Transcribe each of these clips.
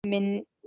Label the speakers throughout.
Speaker 1: من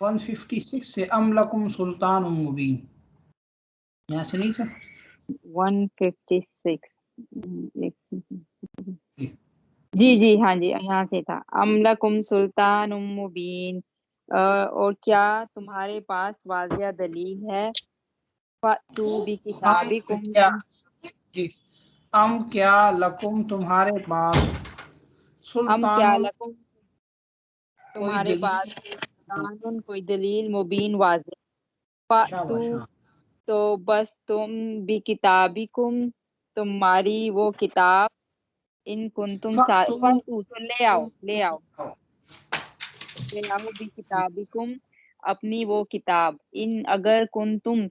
Speaker 2: 156 سے ام لکم سلطان مبین، یہاں سے نہیں سر
Speaker 1: 156 جی ہاں جی یہاں سے تھا ام لکم سلطان مبین اور کیا تمہارے پاس واضح دلیل ہے فَأْتُوا بِكِتَابِكُمْ
Speaker 2: جی ام کیا لکم تمہارے پاس
Speaker 1: ام کیا
Speaker 2: سلطان
Speaker 1: لکم
Speaker 2: کوئی
Speaker 1: تمہارے پاس
Speaker 2: دلیل،
Speaker 1: سلطان کوئی دلیل مبین واضح فَأْتُوا
Speaker 2: شاباش،
Speaker 1: تو بس تم بھی کتابکم تمہاری وہ کتاب ان کنتم
Speaker 2: فَأْتُوا،
Speaker 1: فَأْتُوا تو لے آؤ لے آؤ بھی کتابکم اپنی وہ کتاب ان اگر کنتم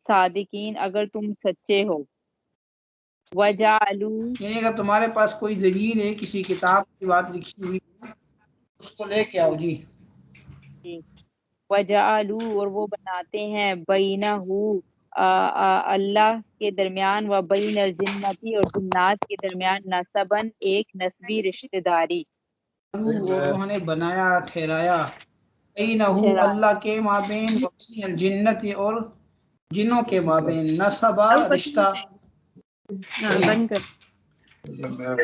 Speaker 1: صادقین اگر تم سچے ہو وجعلوا
Speaker 2: یعنی اگر تمہارے پاس کوئی دلیل ہے کسی کتاب کی بات لکھی ہوئی ہے اس کو لے کے آؤ جی۔
Speaker 1: وجعلوا اور وہ بناتے ہیں بینہ اللہ کے درمیان و بین الجنتی اور جنات کے درمیان نسباً ایک نسبی رشتہ داری
Speaker 2: انہوں نے بنایا ٹھہرایا بینہ اللہ کے مابین وَبَيْنَ الجنت اور جنوں کے مابین نسبہ رشتہ
Speaker 1: بند کر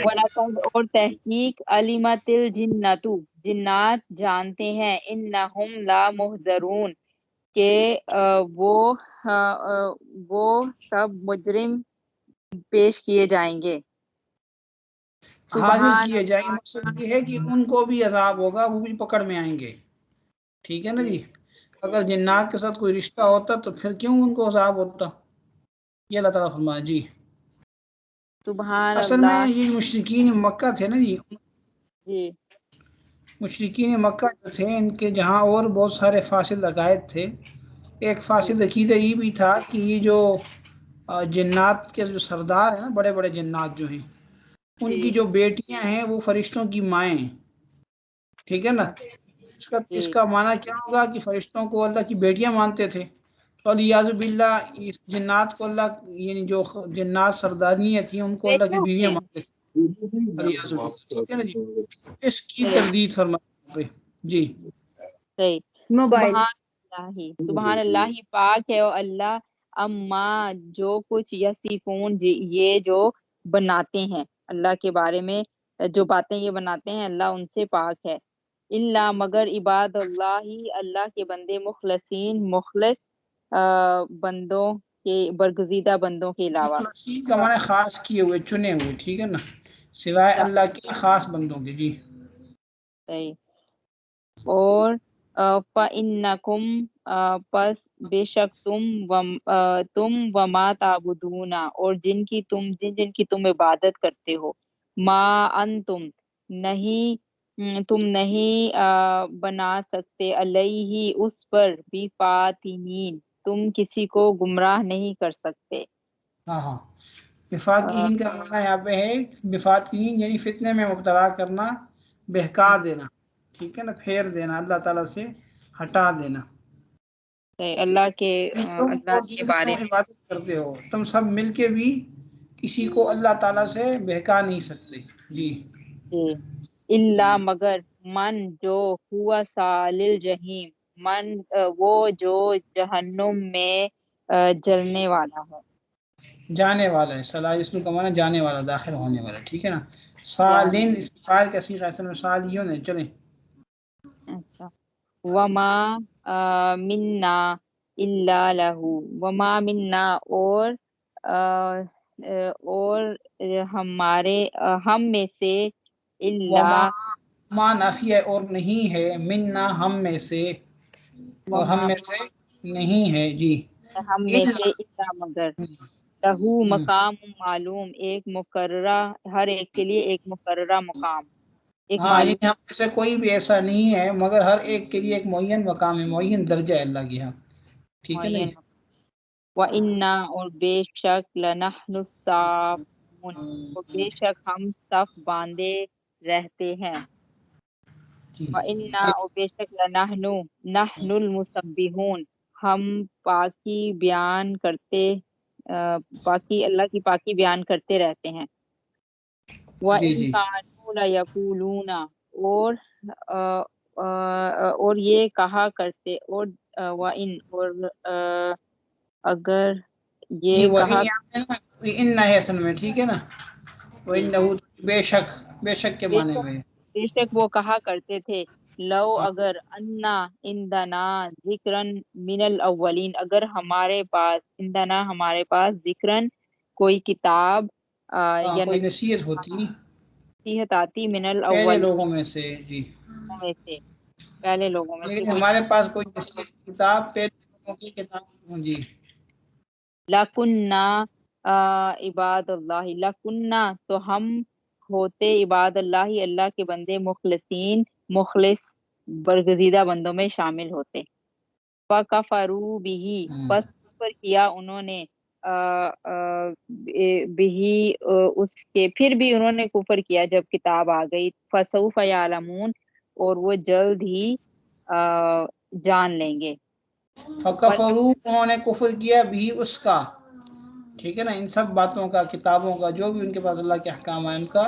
Speaker 1: وَلَقَدْ اور تحقیق عَلِمَتِ الْجِنَّةُ جنات جانتے ہیں انہم لا محضرون کہ وہ سب مجرم پیش کیے جائیں گے
Speaker 2: حاضر
Speaker 1: سبحان
Speaker 2: کیے جائیں گے۔ مقصد یہ ہے کہ ان کو بھی عذاب ہوگا، وہ بھی پکڑ میں آئیں گے، ٹھیک ہے نا جی۔ اگر جنات کے ساتھ کوئی رشتہ ہوتا تو پھر کیوں ان کو عذاب ہوتا، یہ اللہ تعالیٰ فرمایا جی۔
Speaker 1: سبحان
Speaker 2: اصل میں
Speaker 1: اللہ
Speaker 2: یہ مشرکین مکہ تھے نا جی،
Speaker 1: جی
Speaker 2: مشرکین مکہ جو تھے ان کے جہاں اور بہت سارے فاسد عقائد تھے۔ ایک فاسد عقیدہ یہ بھی تھا کہ یہ جو جنات کے جو سردار ہیں نا، بڑے بڑے جنات جو ہیں، ان کی جو بیٹیاں ہیں وہ فرشتوں کی مائیں ہیں، ٹھیک ہے نا۔ اس کا معنی کیا ہوگا کہ فرشتوں کو اللہ کی بیٹیاں مانتے تھے، تو الیاذ باللہ اس جنات کو اللہ، یعنی جو جنات سرداریاں تھیں ان کو اللہ کی بیویاں مانتے تھے، الیاذ باللہ، ٹھیک ہے نا جی۔ اس کی تردید فرمائی جی۔
Speaker 1: صحیح سبحان اللہ ہی پاک ہے اور اللہ اما جو کچھ یصفون یہ جو بناتے ہیں اللہ کے بارے میں جو باتیں یہ بناتے ہیں اللہ ان سے پاک ہے اللہ مگر عباد اللہ ہی اللہ کے بندے مخلصین مخلص بندوں کے برگزیدہ بندوں کے علاوہ
Speaker 2: مخلصین کا معنی خاص کیے ہوئے، چنے ہوئے، ٹھیک ہے نا، سوائے اللہ کے خاص بندوں کے جی۔
Speaker 1: صحیح اور فَإِنَّكُمْ پس بے شک تم وما تعبدون اور جن کی تم عبادت کرتے ہو ما انتم تم نہیں بنا سکتے علیہ اس پر بھی فاتنین تم کسی کو گمراہ نہیں کر سکتے۔
Speaker 2: ہاں بفاقین کا معنی یہاں پہ ہے بفاتین یعنی فتنے میں مبتلا کرنا، بہکا دینا، ٹھیک ہے نا، پھیر دینا، اللہ تعالیٰ سے ہٹا دینا۔
Speaker 1: اللہ کے
Speaker 2: تم
Speaker 1: اللہ
Speaker 2: جن
Speaker 1: کے
Speaker 2: کی
Speaker 1: بارے
Speaker 2: تم عبادت کرتے ہو، تم سب مل کے بھی کسی کو اللہ تعالیٰ سے بہکا نہیں سکتے جی۔
Speaker 1: میں اللہ مگر من جو ہوا سالل جہیم من وہ جو جہنم میں جلنے والا ہے،
Speaker 2: جانے والا ہے، سلاسل کا معنی جانے والا، داخل ہونے والا، ٹھیک ہے نا۔ سالین اس فاعل کا صیغہ اصل میں سالیون ہے، چلیں۔
Speaker 1: اچھا وما منا الا لہو وما منا اور ہمارے ہم میں سے
Speaker 2: وما
Speaker 1: اللہ
Speaker 2: ما نافی ہے اور نہیں ہے، منا ہم میں سے، اور ہم
Speaker 1: وما
Speaker 2: میں سے نہیں ہے جی۔
Speaker 1: ہم میں سے اللہ مگر لہو مقام معلوم ایک مقررہ ہر ایک کے لیے ایک مقررہ مقام ایک
Speaker 2: ہاں
Speaker 1: معلوم
Speaker 2: یعنی ہم میں سے کوئی بھی ایسا نہیں ہے مگر ہر ایک کے لیے ایک معین مقام ہے، معین درجہ ہے اللہ کے ہاں، ٹھیک ہے نا
Speaker 1: معین
Speaker 2: جی۔
Speaker 1: وَإِنَّا اور بے شک لَنَحْنُ الصَّافُّونَ اور بے شک ہم صف باندھے رہتے ہیں۔ وَإِنَّا اور بے شک نحن المسبحون ہم پاکی بیان کرتے پاکی اللہ کی پاکی بیان کرتے رہتے ہیں. وَإِن كَانُوا لَيَقُولُونَ اور یہ کہا کرتے اور وَإِن اور اگر یہ کہا
Speaker 2: ان ہے اصل میں ٹھیک ہے نا. وَإِنَّهُ بے شک کے معنی میں
Speaker 1: بے شک وہ کہا کرتے تھے لو اگر انا عندنا ذکرن من الاولین اگر ہمارے پاس ذکرن کوئی کتاب یا
Speaker 2: کوئی نصیحت ہوتی
Speaker 1: نصیحت آتی من
Speaker 2: پہلے
Speaker 1: الاولین
Speaker 2: لوگوں میں سے. جی
Speaker 1: میں سے پہلے لوگوں میں سے
Speaker 2: لیکن
Speaker 1: کوئی
Speaker 2: ہمارے پاس کوئی نصیحت کتاب پہلے لوگوں کی کتاب. جی
Speaker 1: لکنہ عباد اللہ لکنہ تو ہم ہوتے عباد اللہ اللہ کے بندے مخلص برگزیدہ بندوں میں شامل ہوتے. فَكَفَرُوا بِهِ پس کفر کیا انہوں نے بِهِ اس کے پھر بھی انہوں نے کفر کیا جب کتاب آ گئی. فَسَوْفَ يَعْلَمُونَ اور وہ جلد ہی جان لیں گے.
Speaker 2: فَكَفَرُوا انہوں نے کفر کیا بھی اس کا ٹھیک ہے نا ان سب باتوں کا کتابوں کا جو بھی ان کے پاس اللہ کے احکام ہیں ان کا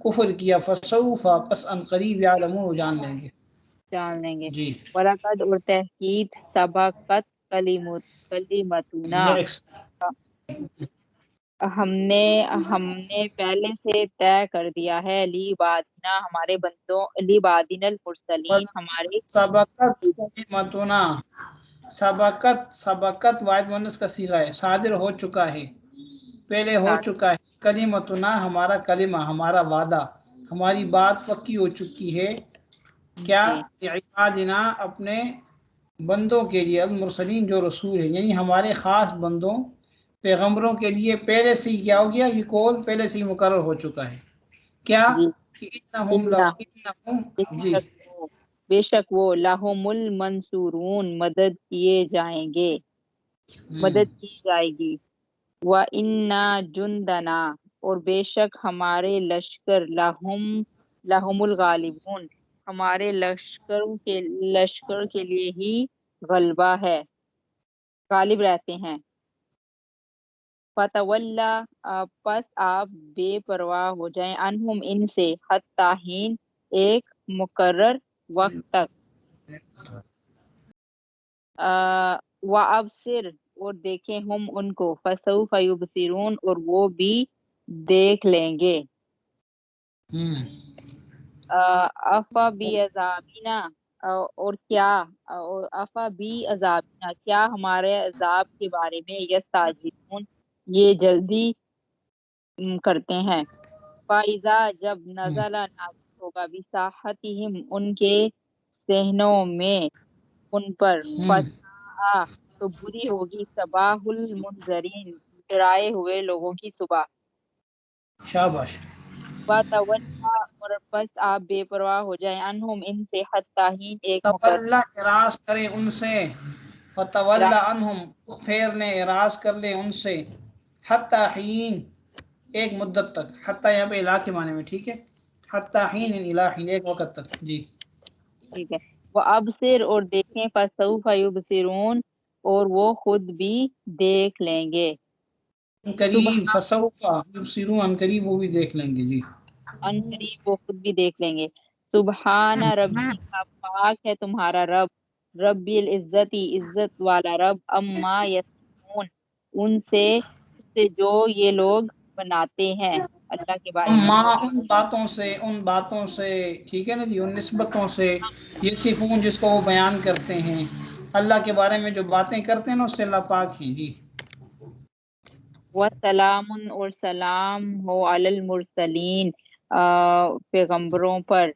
Speaker 2: کفر کیا. فَسَوْفَ پس ان قریب يَعْلَمُونَ جان لیں گے. جی
Speaker 1: وَلَقَدْ اور تحقیق سبقت کلمتنا ہم نے پہلے سے طے کر دیا ہے لعبادنا ہمارے بندوں لعبادنا المرسلین ہمارے
Speaker 2: سبقت کلمتنا سبقت واحد مؤنث کا صیغہ ہے صادر ہو چکا ہے پہلے ہو چکا ہے. کلمتنا ہمارا کلمہ ہمارا وعدہ ہماری بات پکی ہو چکی ہے. کیا عبادنا اپنے بندوں کے لیے المرسلین جو رسول ہیں یعنی ہمارے خاص بندوں پیغمبروں کے لیے پہلے سے ہی کیا ہو گیا یہ قول پہلے سے ہی مقرر ہو چکا ہے. کیا کہ جی
Speaker 1: بے شک وہ لہم المنصورون مدد کیے جائیں گے مدد کی جائے گی. وَإِنَّ جُندَنَا اور بے شک ہمارے لشکر لہم الغالبون ہمارے لشکر کے لیے ہی غلبہ ہے غالب رہتے ہیں. فَتَوَلَّا پس آپ بے پرواہ ہو جائیں عنہم ان سے حتی حین ایک مقرر وقت تک. وَأَبْصِرْ اور دیکھیں ہم ان کو فَسَوْفَ يُبْصِرُونَ اور وہ بھی دیکھ لیں گے. افا بی عذابنا اور کیا افا بی عذابنا کیا ہمارے عذاب کے بارے میں یستعجلون یہ جلدی کرتے ہیں. فَإِذَا جب نزل نازل ہوگا بساحتہم ان کے صحنوں میں ان پر فساء تو بری ہوگی صباح المنذرین ڈرائے ہوئے لوگوں کی صبح.
Speaker 2: شاباش.
Speaker 1: وَتَوَلَّا اور پس آپ بے پرواہ ہو جائیں عنہم ان سے حتی حین ایک مقرر
Speaker 2: تولا اعراض کریں ان سے فتولا عنہم پھیرنے اعراض کر لیں ان سے حتی حین ایک مدت تک. حتی یہاں پہ الہ کے معنی میں ٹھیک ہے حتی حین الہ حین ایک وقت تک. جی
Speaker 1: ٹھیک ہے. وَأَبْصِرْ اور دیکھیں فَسَوْفَ يُبْصِرُونَ اور وہ خود بھی دیکھ لیں گے.
Speaker 2: قریب فسوف یبصرون ان قریب وہ بھی دیکھ لیں گے. جی
Speaker 1: ان قریب وہ خود بھی دیکھ لیں گے. سبحان ربی کا پاک ہے تمہارا رب رب العزتی عزت والا رب اما یصفون ان سے جو یہ لوگ بناتے ہیں اللہ کے بارے میں.
Speaker 2: ان باتوں سے ٹھیک ہے نا جی ان نسبتوں سے یہ صفون جس کو وہ بیان کرتے ہیں اللہ کے بارے میں جو باتیں کرتے ہیں نا اس سے اللہ پاک ہیں. جی
Speaker 1: وسلام اور سلام ہو علی المرسلین پیغمبروں پر.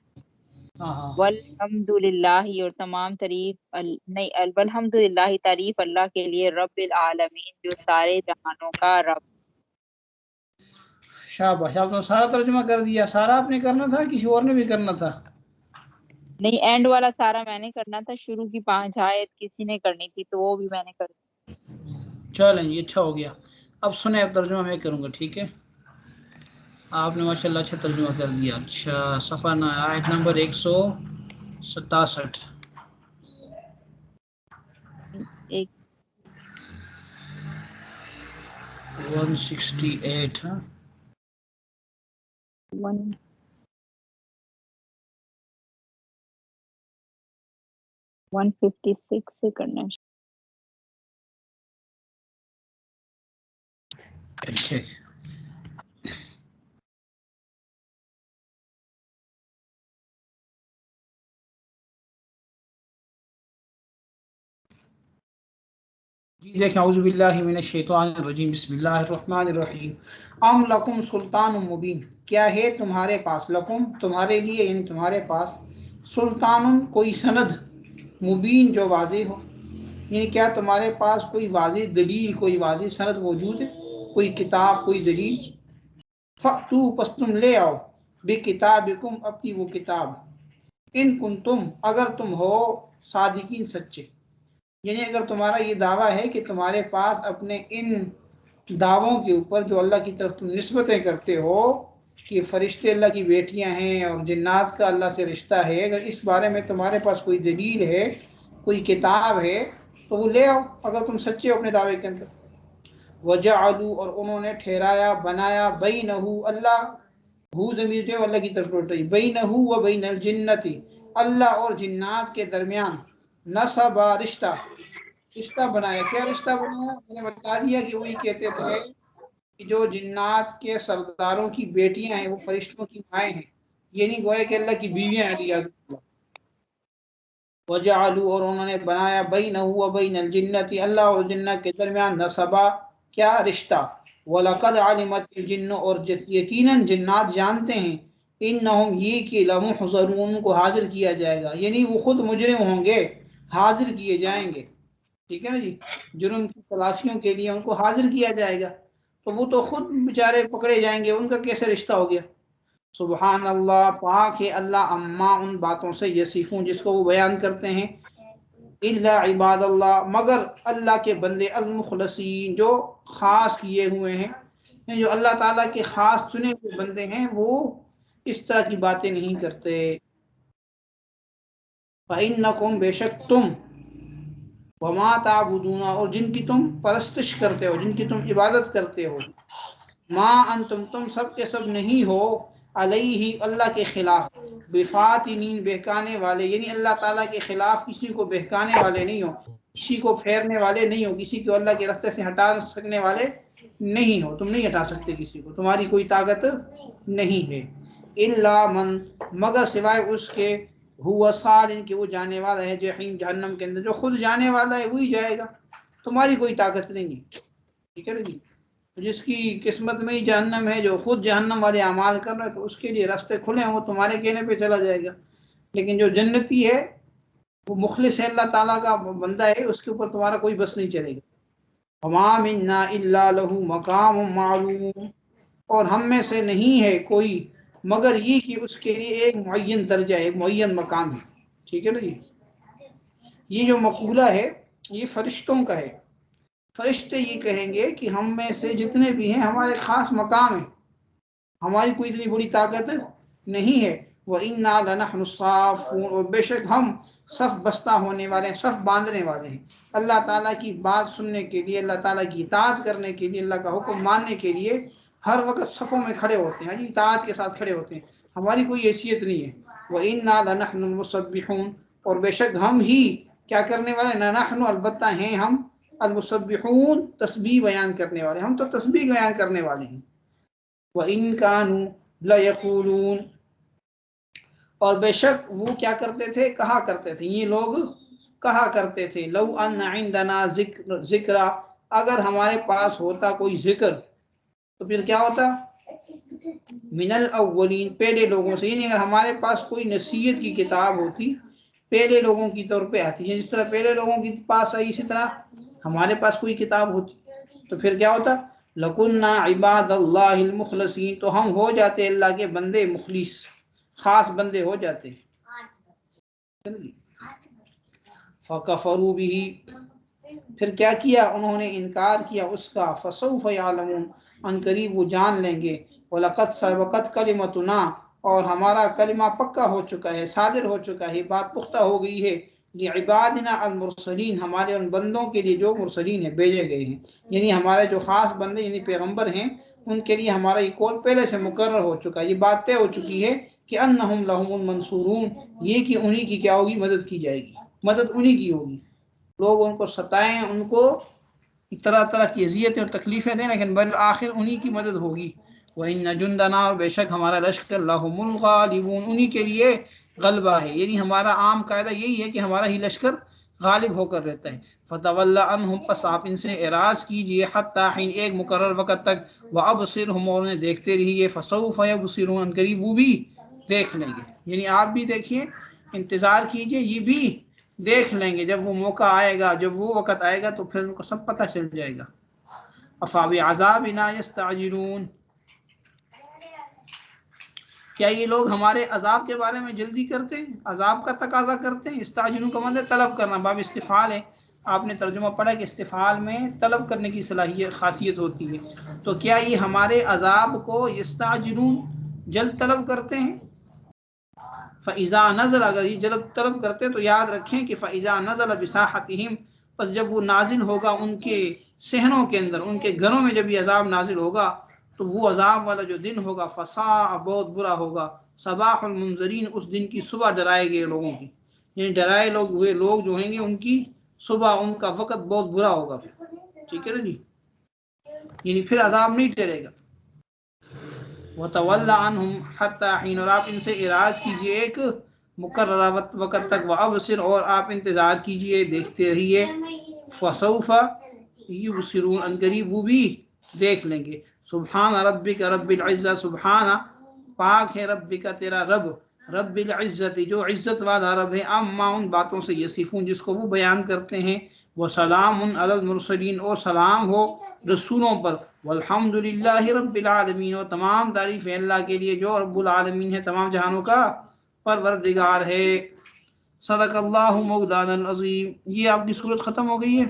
Speaker 1: والحمد للہ اور تمام تعریف الحمد للہ تعریف اللہ کے لیے رب العالمین جو سارے جہانوں کا رب.
Speaker 2: شاباش آپ نے سارا ترجمہ کر دیا. سارا آپ نے کرنا تھا کسی اور نے بھی کرنا تھا؟
Speaker 1: نہیں اینڈ والا سارا میں نے کرنا تھا. شروع کی 5 آیت کسی نے کرنی تھی تو وہ بھی میں نے کر دی.
Speaker 2: چلیں یہ اچھا ہو گیا. اب سنیں اب ترجمہ میں کروں گا ٹھیک ہے. آپ نے ماشاءاللہ اچھا ترجمہ کر دیا. اچھا صفحہ آیت نمبر 100 67
Speaker 1: ایک
Speaker 2: 168 ہاں
Speaker 1: 156 سے کرنا ہے.
Speaker 2: ٹھیک. جی دیکھیں اعوذ باللہ من الشیطان الرجیم بسم اللہ الرحمن الرحیم. ام لکم سلطان مبین، کیا ہے تمہارے پاس، لکم تمہارے لیے یعنی تمہارے پاس، سلطان کوئی سند، مبین جو واضح ہو، یعنی کیا تمہارے پاس کوئی واضح دلیل، کوئی واضح سند موجود ہے، کوئی کتاب، کوئی دلیل. فَأْتُوا پس تم لے آؤ، بِکِتابِکُم اپنی وہ کتاب، ان کنتم اگر تم ہو صادقین سچے. یعنی اگر تمہارا یہ دعویٰ ہے کہ تمہارے پاس اپنے ان دعووں کے اوپر جو اللہ کی طرف تم نسبتیں کرتے ہو کہ فرشتے اللہ کی بیٹیاں ہیں اور جنات کا اللہ سے رشتہ ہے، اگر اس بارے میں تمہارے پاس کوئی دلیل ہے، کوئی کتاب ہے، تو وہ لے آؤ اگر تم سچے ہو اپنے دعوے کے اندر. وجعلوا اور انہوں نے ٹھہرایا، بنایا، بینہ اللہ، ہو ضمیر جو اللہ کی طرف لوٹ رہی، بینہ و بین الجنتی اللہ اور جنات کے درمیان، نسبا رشتہ، رشتہ بنایا. کیا رشتہ بنایا؟ میں نے بتا دیا کہ وہی کہتے تھے کہ جو جنات کے سرداروں کی بیٹیاں ہیں وہ فرشتوں کی مائیں ہیں، یعنی گویا کہ اللہ کی بیویاں ہیں. وجعلوا اور انہوں نے بنایا، بینہ و بین الجنتی اللہ اور جنات کے درمیان، نسبا کیا رشتہ. وَلَقَدْ عَلِمَتِ الْجِنُّ اور یقیناً جنات جانتے ہیں، انہم یہ کہ لَمُحْضَرُونَ کو حاضر کیا جائے گا، یعنی وہ خود مجرم ہوں گے، حاضر کیے جائیں گے. ٹھیک ہے نا جی، جرم کی تلافیوں کے لیے ان کو حاضر کیا جائے گا، تو وہ تو خود بیچارے پکڑے جائیں گے، ان کا کیسے رشتہ ہو گیا. سبحان اللہ پاک ہے اللہ اما ان باتوں سے، یصفون جس کو وہ بیان کرتے ہیں. الا عباد اللہ مگر اللہ کے بندے، المخلصین جو خاص کیے ہوئے ہیں، جو اللہ تعالیٰ کے خاص چنے ہوئے بندے ہیں، وہ اس طرح کی باتیں نہیں کرتے. فَإِنَّكُمْ بے شک تم، وما تعبدون اور جن کی تم پرستش کرتے ہو، جن کی تم عبادت کرتے ہو، ما انتم تم سب کے سب نہیں ہو، علیہ اللہ کے خلاف، بفاتنین بہکانے والے، یعنی اللہ تعالیٰ کے خلاف کسی کو بہکانے والے نہیں ہو، کسی کو پھیرنے والے نہیں ہو، کسی کو اللہ کے راستے سے ہٹا سکنے والے نہیں ہو. تم نہیں ہٹا سکتے کسی کو، تمہاری کوئی طاقت نہیں ہے. الا من مگر سوائے اس کے، ہوا صال ان کے وہ جانے والا ہے جہنم، جہنم کے اندر، جو خود جانے والا ہے وہی جائے گا، تمہاری کوئی طاقت نہیں ہے. ٹھیک ہے نا جی، جس کی قسمت میں ہی جہنم ہے، جو خود جہنم والے اعمال کر رہے تو اس کے لیے راستے کھلے ہیں، وہ تمہارے کہنے پہ چلا جائے گا. لیکن جو جنتی ہے، وہ مخلص ہے، اللہ تعالیٰ کا بندہ ہے، اس کے اوپر تمہارا کوئی بس نہیں چلے گا. وما منا الا له مقام معلوم اور ہم میں سے نہیں ہے کوئی مگر یہ کہ اس کے لیے ایک معین درجہ ہے، ایک معین مقام ہے. ٹھیک ہے نا جی، یہ جو مقولہ ہے یہ فرشتوں کا ہے. فرشتے یہ کہیں گے کہ ہم میں سے جتنے بھی ہیں ہمارے خاص مقام ہیں، ہماری کوئی اتنی بڑی طاقت نہیں ہے. وَإِنَّا لَنَحْنُ الصَّافُّونَ اور بے شک ہم صف بستہ ہونے والے ہیں، صف باندھنے والے ہیں، اللہ تعالیٰ کی بات سننے کے لیے، اللہ تعالیٰ کی اطاعت کرنے کے لیے، اللہ کا حکم ماننے کے لیے ہر وقت صفوں میں کھڑے ہوتے ہیں، اطاعت کے ساتھ کھڑے ہوتے ہیں. ہماری کوئی حیثیت نہیں ہے. وَإِنَّا لَنَحْنُ الْمُسَبِّحُونَ اور بے شک ہم ہی کیا کرنے والے، نحن البتہ ہیں ہم، المسبحون تسبیح بیان کرنے والے، ہم تو تسبیح بیان کرنے والے ہیں. وَإِن كَانُوا لَيَقُولُونَ اور بے شک وہ کیا کرتے تھے، کہا کرتے تھے، یہ لوگ کہا کرتے تھے، لو ان عندنا ذکر اگر ہمارے پاس ہوتا کوئی ذکر، تو پھر کیا ہوتا، من الاولین پہلے لوگوں سے، یعنی اگر ہمارے پاس کوئی نصیحت کی کتاب ہوتی پہلے لوگوں کی طور پہ آتی ہے، جس طرح پہلے لوگوں کے پاس آئی اسی طرح ہمارے پاس کوئی کتاب ہوتی، تو پھر کیا ہوتا، لَكُنَّا عِبَادَ اللَّهِ الْمُخْلَصِينَ تو ہم ہو جاتے اللہ کے بندے مخلص، خاص بندے ہو جاتے. فَكَفَرُوا بِهِ پھر کیا کیا، انہوں نے انکار کیا اس کا، فَسَوْفَ يَعْلَمُونَ ان قریب وہ جان لیں گے. وَلَقَدْ سَبَقَتْ كَلِمَتُنَا اور ہمارا کلمہ پکا ہو چکا ہے، صادر ہو چکا ہے، بات پختہ ہو گئی ہے لعبادنا المرسلین، ہمارے ان بندوں کے لیے جو مرسلین ہیں، بھیجے گئے ہیں، یعنی ہمارے جو خاص بندے یعنی پیغمبر ہیں، ان کے لیے ہمارا یہ قول پہلے سے مقرر ہو چکا ہے، یہ بات طے ہو چکی ہے کہ انہم لہم المنصورون، یہ کہ انہی کی کیا ہوگی، مدد کی جائے گی، مدد انہی کی ہوگی۔ لوگ ان کو ستائیں، ان کو طرح طرح کی اذیتیں اور تکلیفیں دیں، لیکن بالآخر انہی کی مدد ہوگی۔ وَإِنَّ جُنْدَنَا، اور بے شک ہمارا لشکر، لَهُمُ الْغَالِبُونَ، انہی کے لیے غلبہ ہے، یعنی ہمارا عام قاعدہ یہی ہے کہ ہمارا ہی لشکر غالب ہو کر رہتا ہے۔ فَتَوَلَّ عَنْهُمْ، پس آپ ان سے اعراض کیجئے، حَتَّى حِين، ایک مقرر وقت تک، وَأَبْصِرْهُمْ، اور انہیں دیکھتے رہیے، فَسَوْفَ يَبْصِرُونَ، ان قریب وہ بھی دیکھ لیں گے، یعنی آپ بھی دیکھیے، انتظار کیجئے، یہ بھی دیکھ لیں گے، جب وہ موقع آئے گا، جب وہ وقت آئے گا تو پھر ان کو سب پتہ چل جائے گا۔ أَفَبِعَذَابِنَا يَسْتَعْجِلُونَ، کیا یہ لوگ ہمارے عذاب کے بارے میں جلدی کرتے ہیں، عذاب کا تقاضا کرتے ہیں؟ استعجلون کا مطلب طلب کرنا، باب استفعال ہے، آپ نے ترجمہ پڑھا کہ استفعال میں طلب کرنے کی صلاحیت خاصیت ہوتی ہے، تو کیا یہ ہمارے عذاب کو یستعجلون جلد طلب کرتے ہیں؟ فَإِذَا نَزَلَ، اگر یہ جلد طلب کرتے تو یاد رکھیں کہ فَإِذَا نَزَلَ بِسَاحَتِهِمْ، پس جب وہ نازل ہوگا ان کے صحنوں کے اندر، ان کے گھروں میں جب یہ عذاب نازل ہوگا تو وہ عذاب والا جو دن ہوگا، فساء، بہت برا ہوگا، صباح المنذرین، اس دن کی صبح ڈرائے گئے لوگوں کی، یعنی ڈرائے لوگ ہوئے لوگ جو ہیں گے ان کی صبح، ان کا وقت بہت برا ہوگا پھر، ٹھیک ہے نا جی، یعنی پھر عذاب نہیں ٹھہرے گا۔ وَتَوَلَّ عَنْهُمْ حَتَّى حِينٍ، اور آپ ان سے اعراض کیجئے ایک مقررہ وقت تک، وَأَبْصِرْ، اور آپ انتظار کیجئے، دیکھتے رہیے، فَسَوْفَ يُبْصِرُونَ، ان قریب وہ بھی دیکھ لیں گے۔ سبحان ربک رب العزہ، سبحانہ، پاک ہے، ربک تیرا رب، رب العزت، جو عزت والا رب ہے، اما، ان باتوں سے، یصفون، جس کو وہ بیان کرتے ہیں، وسلام علی المرسلین، اور سلام ہو رسولوں پر، والحمد للہ رب العالمین، اور تمام تعریفیں اللہ کے لیے جو رب العالمین ہے، تمام جہانوں کا پروردگار ہے۔ صدق اللہ مولانا العظیم۔ یہ آپ کی صورت ختم ہو گئی ہے۔